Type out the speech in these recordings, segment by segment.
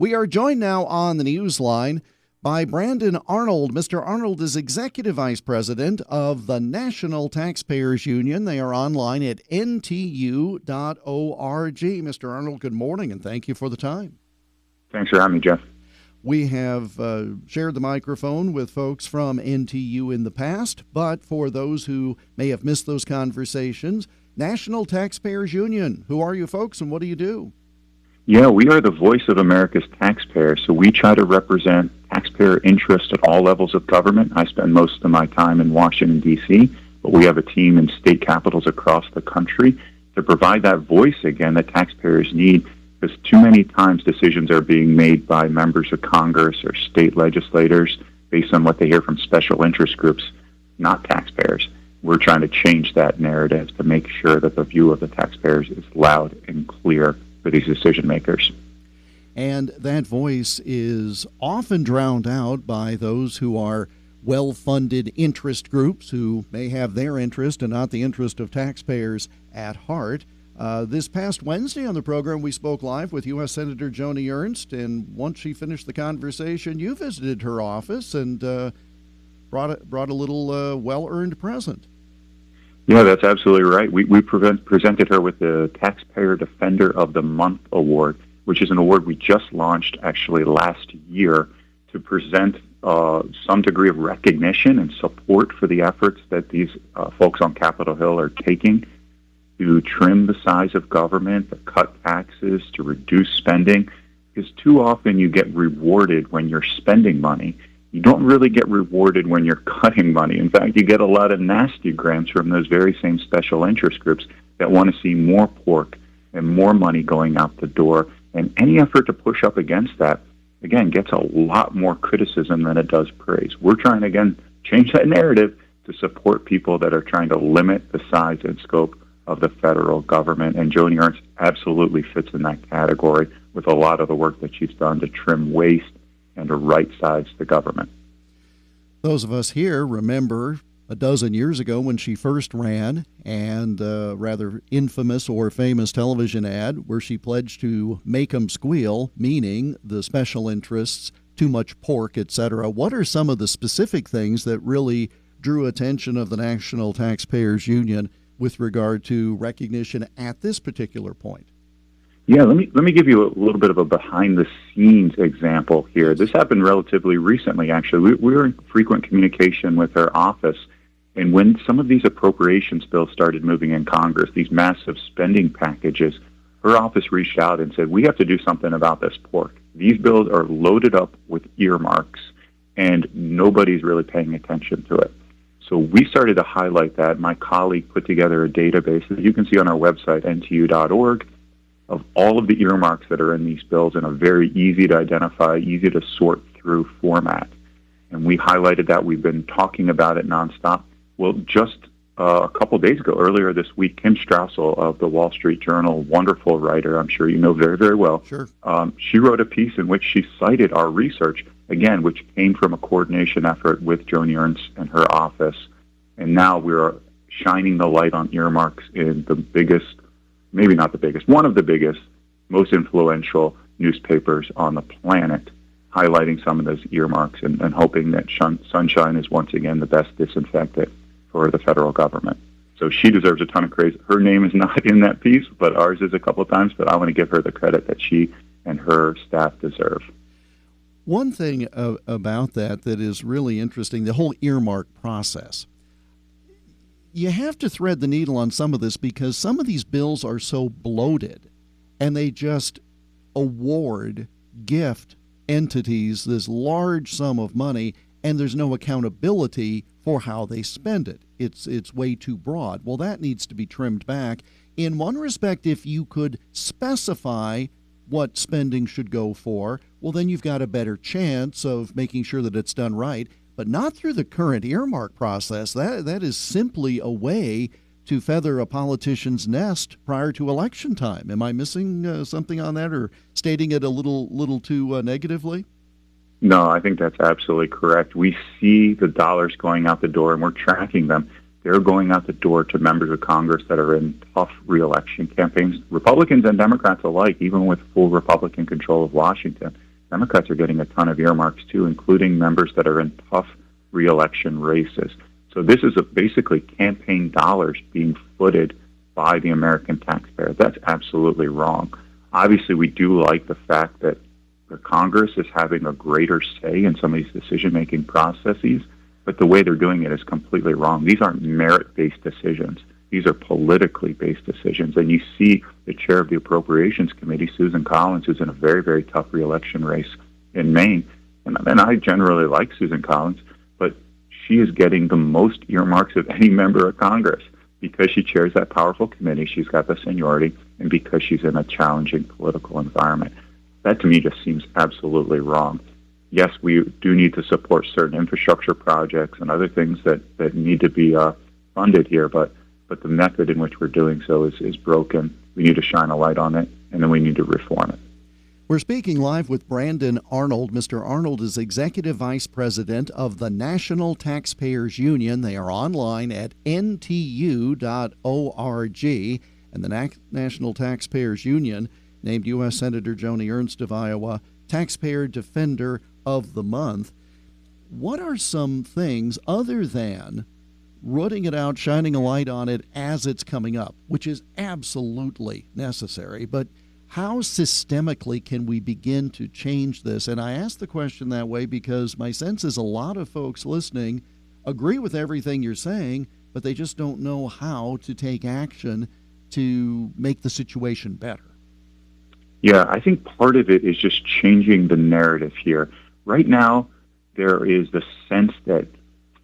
We are joined now on the Newsline by Brandon Arnold. Mr. Arnold is Executive Vice President of the National Taxpayers Union. They are online at ntu.org. Mr. Arnold, good morning, and thank you for the time. Thanks for having me, Jeff. We have shared the microphone with folks from NTU in the past, but for those who may have missed those conversations, National Taxpayers Union, who are you folks and what do you do? Yeah, we are the voice of America's taxpayers, so we try to represent taxpayer interest at all levels of government. I spend most of my time in Washington, D.C., but we have a team in state capitals across the country to provide that voice, again, that taxpayers need, because too many times decisions are being made by members of Congress or state legislators based on what they hear from special interest groups, not taxpayers. We're trying to change that narrative to make sure that the view of the taxpayers is loud and clear for these decision makers. And that voice is often drowned out by those who are well-funded interest groups who may have their interest and not the interest of taxpayers at heart. This past Wednesday on the program, we spoke live with U.S. Senator Joni Ernst, and once she finished the conversation, you visited her office and brought a little well-earned present. Yeah, that's absolutely right. We presented her with the Taxpayer Defender of the Month Award, which is an award we just launched actually last year to present some degree of recognition and support for the efforts that these folks on Capitol Hill are taking to trim the size of government, to cut taxes, to reduce spending, because too often you get rewarded when you're spending money. You don't really get rewarded when you're cutting money. In fact, you get a lot of nasty grants from those very same special interest groups that want to see more pork and more money going out the door. And any effort to push up against that, again, gets a lot more criticism than it does praise. We're trying to, again, change that narrative to support people that are trying to limit the size and scope of the federal government. And Joni Ernst absolutely fits in that category with a lot of the work that she's done to trim waste and to right-size the government. Those of us here remember a dozen years ago when she first ran, and a rather infamous or famous television ad where she pledged to make 'em squeal, meaning the special interests, too much pork, etc. What are some of the specific things that really drew attention of the National Taxpayers Union with regard to recognition at this particular point? Yeah, let me give you a little bit of a behind-the-scenes example here. This happened relatively recently, actually. We were in frequent communication with her office, and when some of these appropriations bills started moving in Congress, these massive spending packages, her office reached out and said, we have to do something about this pork. These bills are loaded up with earmarks, and nobody's really paying attention to it. So we started to highlight that. My colleague put together a database that you can see on our website, ntu.org, of all of the earmarks that are in these bills in a very easy to identify, easy to sort through format. And we highlighted that. We've been talking about it nonstop. Well, just a couple days ago, earlier this week, Kim Strassel of the Wall Street Journal, wonderful writer, I'm sure you know very, very well. Sure. She wrote a piece in which she cited our research, again, which came from a coordination effort with Joni Ernst and her office. And now we're shining the light on earmarks in the biggest, maybe not the biggest, one of the biggest, most influential newspapers on the planet, highlighting some of those earmarks and hoping that sunshine is once again the best disinfectant for the federal government. So she deserves a ton of praise. Her name is not in that piece, but ours is a couple of times, but I want to give her the credit that she and her staff deserve. One thing about that is really interesting, the whole earmark process. You have to thread the needle on some of this because some of these bills are so bloated and they just gift entities this large sum of money and there's no accountability for how they spend it. It's way too broad. Well, that needs to be trimmed back. In one respect, if you could specify what spending should go for, well, then you've got a better chance of making sure that it's done right. But not through the current earmark process. That is simply a way to feather a politician's nest prior to election time. Am I missing something on that or stating it a little too negatively? No, I think that's absolutely correct. We see the dollars going out the door, and we're tracking them. They're going out the door to members of Congress that are in tough reelection campaigns, Republicans and Democrats alike, even with full Republican control of Washington. Democrats are getting a ton of earmarks too, including members that are in tough re-election races. So this is basically campaign dollars being footed by the American taxpayer. That's absolutely wrong. Obviously, we do like the fact that the Congress is having a greater say in some of these decision-making processes, but the way they're doing it is completely wrong. These aren't merit-based decisions. These are politically based decisions. And you see the chair of the Appropriations Committee, Susan Collins, who's in a very, very tough re-election race in Maine. And I generally like Susan Collins, but she is getting the most earmarks of any member of Congress because she chairs that powerful committee. She's got the seniority, and because she's in a challenging political environment. That, to me, just seems absolutely wrong. Yes, we do need to support certain infrastructure projects and other things that need to be funded here, but the method in which we're doing so is broken. We need to shine a light on it, and then we need to reform it. We're speaking live with Brandon Arnold. Mr. Arnold is Executive Vice President of the National Taxpayers Union. They are online at ntu.org, and the National Taxpayers Union named U.S. Senator Joni Ernst of Iowa Taxpayer Defender of the Month. What are some things other than rooting it out, shining a light on it as it's coming up, which is absolutely necessary, but how systemically can we begin to change this? And I ask the question that way because my sense is a lot of folks listening agree with everything you're saying, but they just don't know how to take action to make the situation better. Yeah, I think part of it is just changing the narrative here. Right now, there is the sense that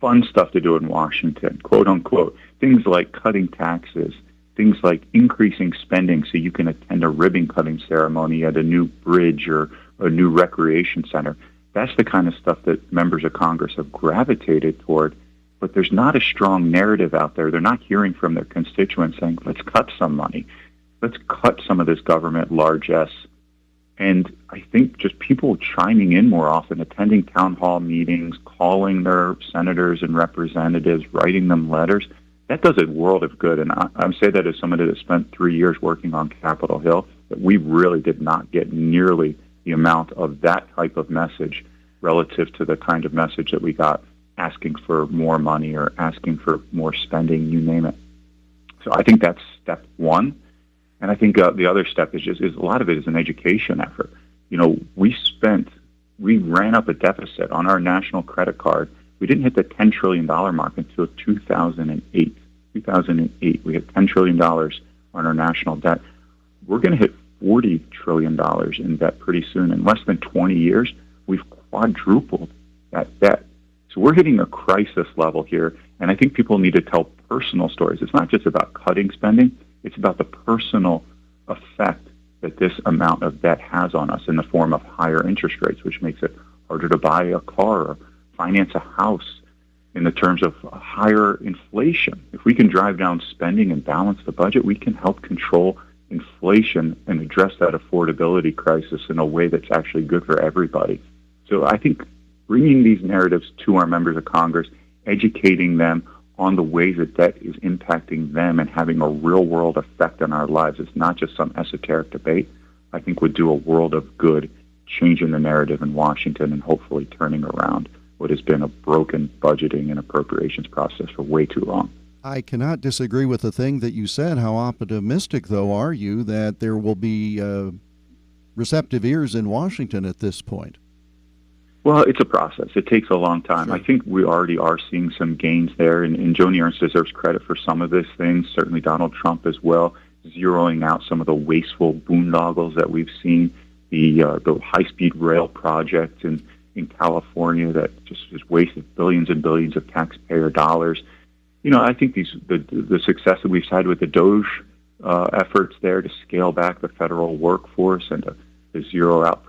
fun stuff to do in Washington, quote unquote, things like cutting taxes, things like increasing spending so you can attend a ribbon cutting ceremony at a new bridge or a new recreation center. That's the kind of stuff that members of Congress have gravitated toward, but there's not a strong narrative out there. They're not hearing from their constituents saying, let's cut some money. Let's cut some of this government largesse. And I think just people chiming in more often, attending town hall meetings, calling their senators and representatives, writing them letters, that does a world of good. And I say that as somebody that spent 3 years working on Capitol Hill, that we really did not get nearly the amount of that type of message relative to the kind of message that we got asking for more money or asking for more spending, you name it. So I think that's step one. And I think the other step is a lot of it is an education effort. You know, we ran up a deficit on our national credit card. We didn't hit the $10 trillion mark until 2008. 2008, we hit $10 trillion on our national debt. We're going to hit $40 trillion in debt pretty soon. In less than 20 years, we've quadrupled that debt. So we're hitting a crisis level here, and I think people need to tell personal stories. It's not just about cutting spending. It's about the personal effect that this amount of debt has on us in the form of higher interest rates, which makes it harder to buy a car or finance a house, in the terms of higher inflation. If we can drive down spending and balance the budget, we can help control inflation and address that affordability crisis in a way that's actually good for everybody. So I think bringing these narratives to our members of Congress, educating them on the ways that debt is impacting them and having a real-world effect on our lives. It's not just some esoteric debate. I think would do a world of good, changing the narrative in Washington and hopefully turning around what has been a broken budgeting and appropriations process for way too long. I cannot disagree with the thing that you said. How optimistic, though, are you that there will be receptive ears in Washington at this point? Well, it's a process. It takes a long time. Sure. I think we already are seeing some gains there, and Joni Ernst deserves credit for some of these things, certainly Donald Trump as well, zeroing out some of the wasteful boondoggles that we've seen, the high-speed rail project in California that just wasted billions and billions of taxpayer dollars. You know, I think the success that we've had with the DOGE efforts there to scale back the federal workforce and to zero out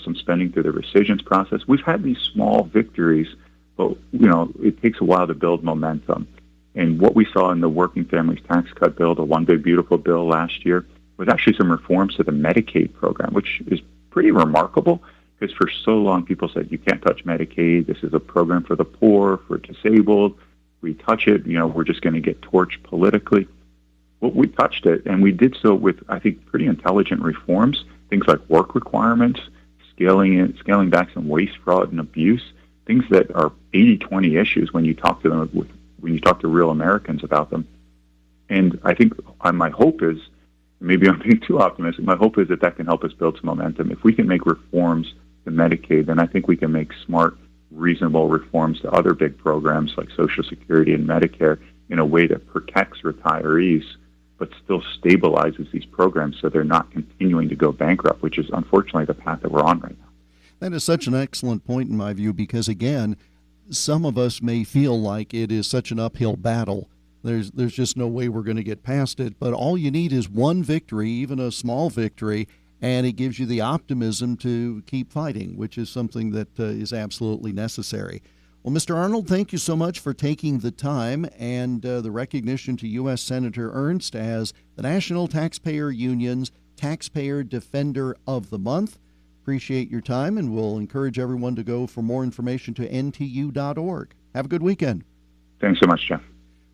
some spending through the rescissions process. We've had these small victories, but, you know, it takes a while to build momentum. And what we saw in the Working Families Tax Cut bill, the One Big Beautiful Bill last year, was actually some reforms to the Medicaid program, which is pretty remarkable because for so long people said, you can't touch Medicaid. This is a program for the poor, for disabled. We touch it, you know, we're just going to get torched politically. Well, we touched it, and we did so with, I think, pretty intelligent reforms. Things like work requirements, scaling back some waste, fraud, and abuse, things that are 80-20 issues when you talk to them, when you talk to real Americans about them. And I think my hope is, maybe I'm being too optimistic, my hope is that can help us build some momentum. If we can make reforms to Medicaid, then I think we can make smart, reasonable reforms to other big programs like Social Security and Medicare in a way that protects retirees but still stabilizes these programs so they're not continuing to go bankrupt, which is unfortunately the path that we're on right now. That is such an excellent point in my view, because again, some of us may feel like it is such an uphill battle. There's just no way we're going to get past it, but all you need is one victory, even a small victory, and it gives you the optimism to keep fighting, which is something that is absolutely necessary. Well, Mr. Arnold, thank you so much for taking the time and the recognition to U.S. Senator Ernst as the National Taxpayer Union's Taxpayer Defender of the Month. Appreciate your time, and we'll encourage everyone to go for more information to ntu.org. Have a good weekend. Thanks so much, Jeff.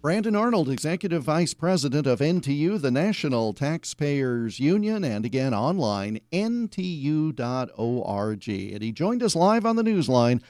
Brandon Arnold, Executive Vice President of NTU, the National Taxpayers Union, and again online, ntu.org. And he joined us live on the Newsline